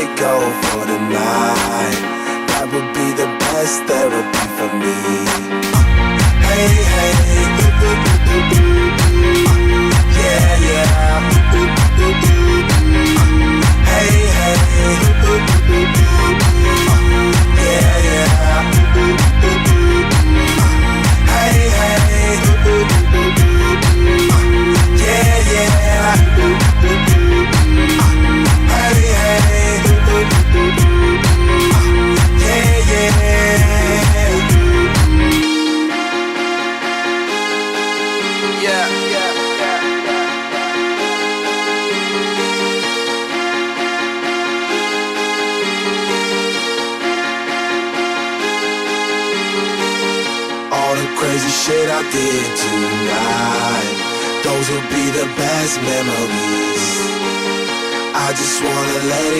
it go for the night. That would be the best therapy for me. Hey, hey, ooh, ooh, ooh, ooh, ooh. Yeah, yeah. Ooh, ooh, ooh, ooh. Hey, hey, ooh, ooh, ooh, ooh, ooh. Yeah, yeah. Ooh, ooh, ooh, ooh. Hey, hey, ooh, ooh, ooh, ooh. Yeah, yeah. Ooh, ooh, ooh, ooh. Hey, hey, ooh, ooh, ooh, ooh. Yeah, yeah. Yeah, yeah, yeah, yeah. All the crazy shit I did tonight, those will be the best memories. I just wanna let it